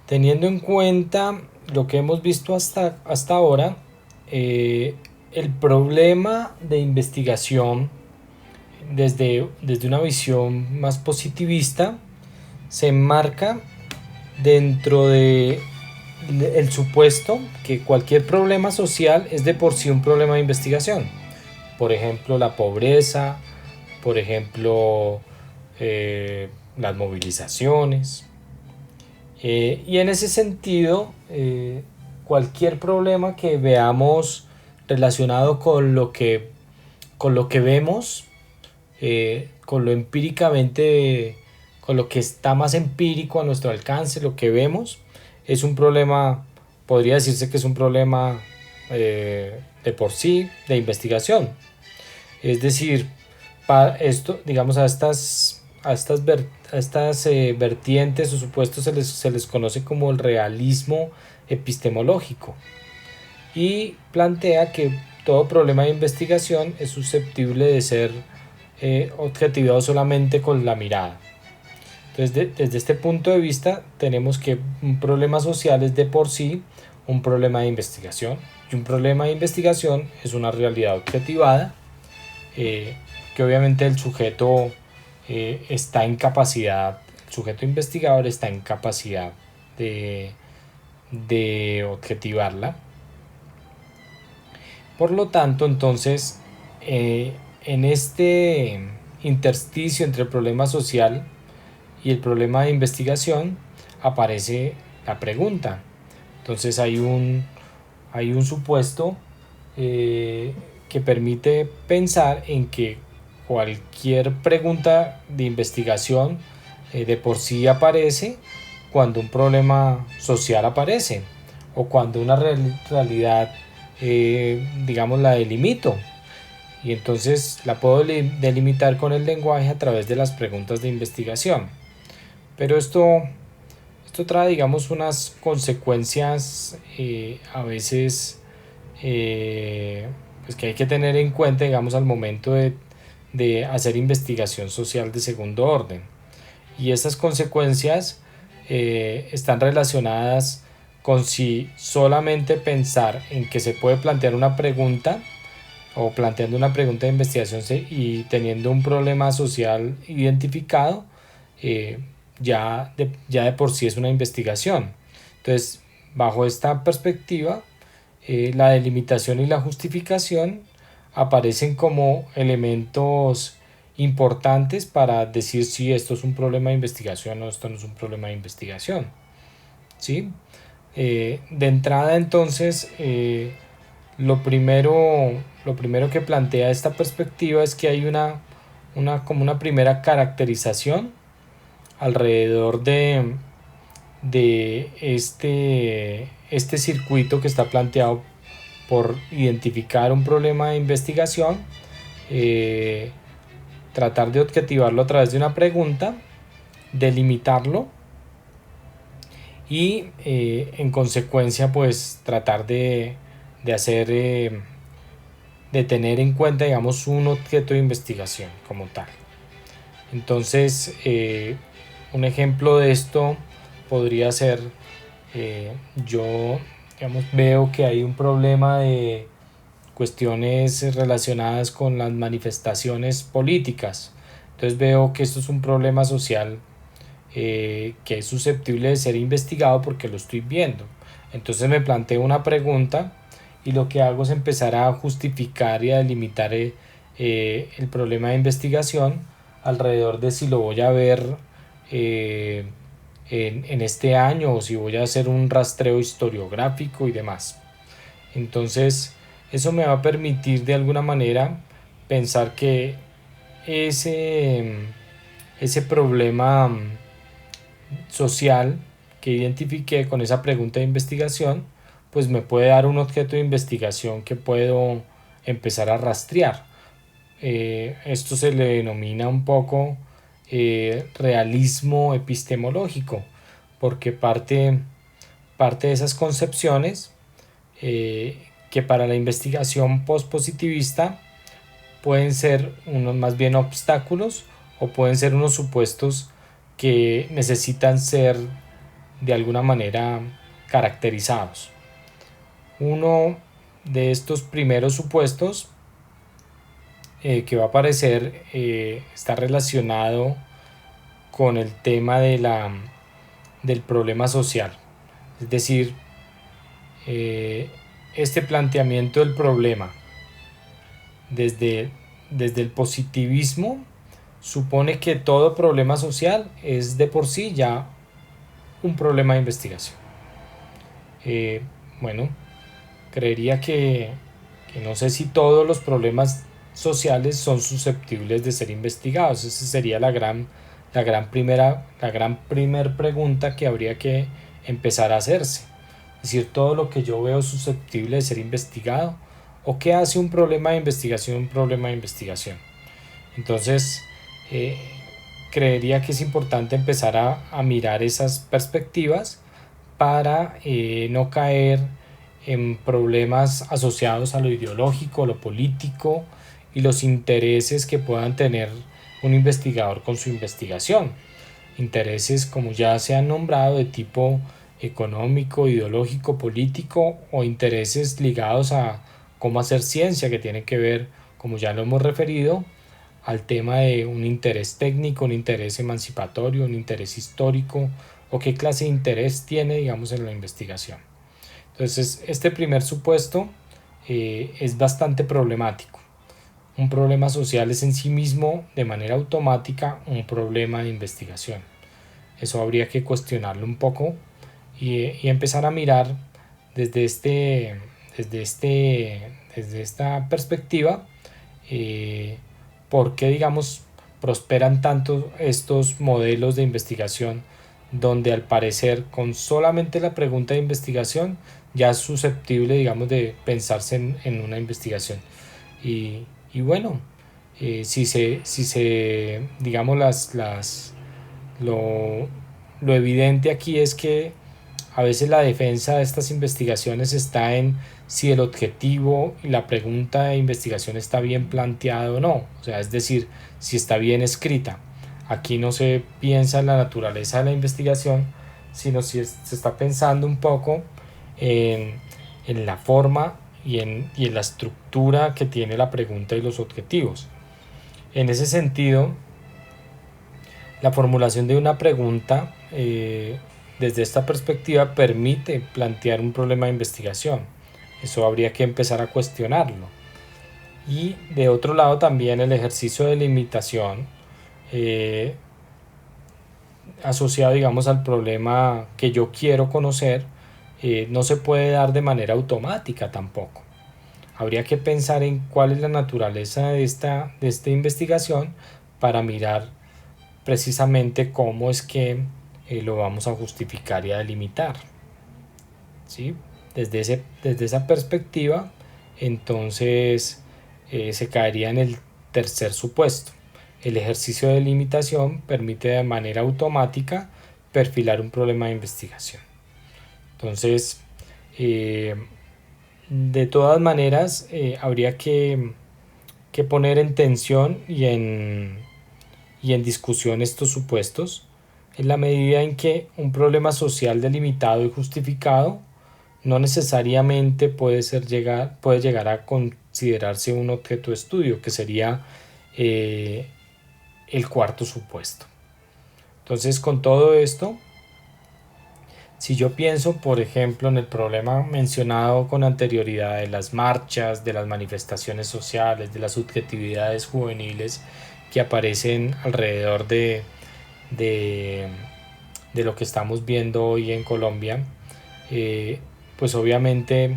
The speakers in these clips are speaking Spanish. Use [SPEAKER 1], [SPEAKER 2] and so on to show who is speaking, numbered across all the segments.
[SPEAKER 1] Teniendo en cuenta lo que hemos visto hasta ahora, el problema de investigación desde una visión más positivista se enmarca dentro de el supuesto que cualquier problema social es de por sí un problema de investigación. Por ejemplo, la pobreza, por ejemplo, las movilizaciones. Y en ese sentido, cualquier problema que veamos relacionado con lo que vemos, con lo empíricamente, con lo que está más empírico a nuestro alcance, lo que vemos, es un problema, podría decirse que es un problema de por sí de investigación. Es decir, para esto, digamos, a estas vertientes o supuestos se les conoce como el realismo epistemológico y plantea que todo problema de investigación es susceptible de ser objetivado solamente con la mirada. Entonces, desde este punto de vista, tenemos que un problema social es de por sí un problema de investigación y un problema de investigación es una realidad objetivada eh, que obviamente el sujeto está en capacidad, el sujeto investigador está en capacidad de, de objetivarla. Por lo tanto, entonces, en este intersticio entre el problema social y el problema de investigación aparece la pregunta. Entonces hay un supuesto eh, que permite pensar en que cualquier pregunta de investigación de por sí aparece cuando un problema social aparece o cuando una realidad, digamos, la delimito. Y entonces la puedo delimitar con el lenguaje a través de las preguntas de investigación. Pero esto trae, digamos, unas consecuencias a veces pues que hay que tener en cuenta, digamos, al momento de hacer investigación social de segundo orden. Y estas consecuencias están relacionadas con si solamente pensar en que se puede plantear una pregunta o planteando una pregunta de investigación y teniendo un problema social identificado, eh, ya de por sí es una investigación. Entonces, bajo esta perspectiva, la delimitación y la justificación aparecen como elementos importantes para decir si esto es un problema de investigación o esto no es un problema de investigación. ¿Sí? De entrada entonces, lo primero que plantea esta perspectiva es que hay como una primera caracterización alrededor de este circuito que está planteado por identificar un problema de investigación, eh, tratar de objetivarlo a través de una pregunta, delimitarlo y en consecuencia pues tratar de hacer, de tener en cuenta digamos un objeto de investigación como tal. Entonces un ejemplo de esto podría ser, yo digamos, veo que hay un problema de cuestiones relacionadas con las manifestaciones políticas. Entonces veo que esto es un problema social que es susceptible de ser investigado porque lo estoy viendo. Entonces me planteo una pregunta y lo que hago es empezar a justificar y a delimitar el problema de investigación alrededor de si lo voy a ver eh, en este año o si voy a hacer un rastreo historiográfico y demás. Entonces, eso me va a permitir de alguna manera pensar que ese, ese problema social que identifiqué con esa pregunta de investigación, pues me puede dar un objeto de investigación que puedo empezar a rastrear. Esto se le denomina un poco realismo epistemológico, porque parte de esas concepciones que para la investigación postpositivista pueden ser unos más bien obstáculos o pueden ser unos supuestos que necesitan ser de alguna manera caracterizados. Uno de estos primeros supuestos que va a aparecer está relacionado con el tema del problema social. Es decir, este planteamiento del problema desde el positivismo supone que todo problema social es de por sí ya un problema de investigación. Bueno, creería que no sé si todos los problemas sociales son susceptibles de ser investigados. Esa sería la gran primer pregunta que habría que empezar a hacerse. Es decir, todo lo que yo veo susceptible de ser investigado, o qué hace un problema de investigación un problema de investigación. Entonces, creería que es importante empezar a mirar esas perspectivas para no caer en problemas asociados a lo ideológico, lo político y los intereses que puedan tener un investigador con su investigación. Intereses, como ya se han nombrado, de tipo económico, ideológico, político, o intereses ligados a cómo hacer ciencia, que tienen que ver, como ya lo hemos referido, al tema de un interés técnico, un interés emancipatorio, un interés histórico, o qué clase de interés tiene, digamos, en la investigación. Entonces, este primer supuesto es bastante problemático. Un problema social es en sí mismo, de manera automática, un problema de investigación. Eso habría que cuestionarlo un poco y empezar a mirar desde, desde esta perspectiva por qué, digamos, prosperan tanto estos modelos de investigación donde al parecer con solamente la pregunta de investigación ya es susceptible, digamos, de pensarse en una investigación. Y bueno, si se digamos, lo, lo evidente aquí es que a veces la defensa de estas investigaciones está en si el objetivo y la pregunta de investigación está bien planteado o no, o sea, es decir, si está bien escrita. Aquí no se piensa en la naturaleza de la investigación, sino si se está pensando un poco en, en la forma y en la estructura que tiene la pregunta y los objetivos. En ese sentido, la formulación de una pregunta desde esta perspectiva permite plantear un problema de investigación. Eso habría que empezar a cuestionarlo. Y de otro lado también el ejercicio de limitación asociado, digamos, al problema que yo quiero conocer no se puede dar de manera automática tampoco. Habría que pensar en cuál es la naturaleza de esta investigación para mirar precisamente cómo es que lo vamos a justificar y a delimitar. ¿Sí? Desde esa perspectiva, entonces se caería en el tercer supuesto. El ejercicio de limitación permite de manera automática perfilar un problema de investigación. Entonces, de todas maneras, habría que poner en tensión y en discusión estos supuestos, en la medida en que un problema social delimitado y justificado no necesariamente puede llegar a considerarse un objeto de estudio, que sería el cuarto supuesto. Entonces, con todo esto, si yo pienso, por ejemplo, en el problema mencionado con anterioridad de las marchas, de las manifestaciones sociales, de las subjetividades juveniles que aparecen alrededor de, de lo que estamos viendo hoy en Colombia, pues obviamente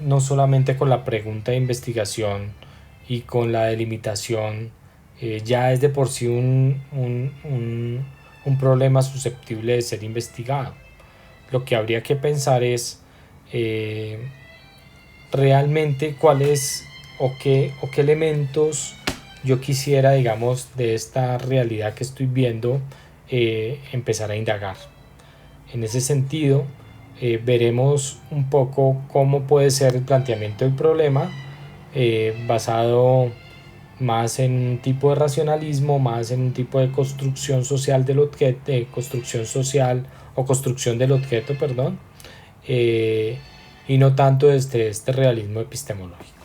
[SPEAKER 1] no solamente con la pregunta de investigación y con la delimitación ya es de por sí un problema susceptible de ser investigado. Lo que habría que pensar es realmente cuál es o qué elementos yo quisiera, digamos, de esta realidad que estoy viendo empezar a indagar. En ese sentido, veremos un poco cómo puede ser el planteamiento del problema basado más en un tipo de racionalismo, más en un tipo de construcción social del objeto, de construcción social o construcción del objeto, perdón, y no tanto desde este realismo epistemológico.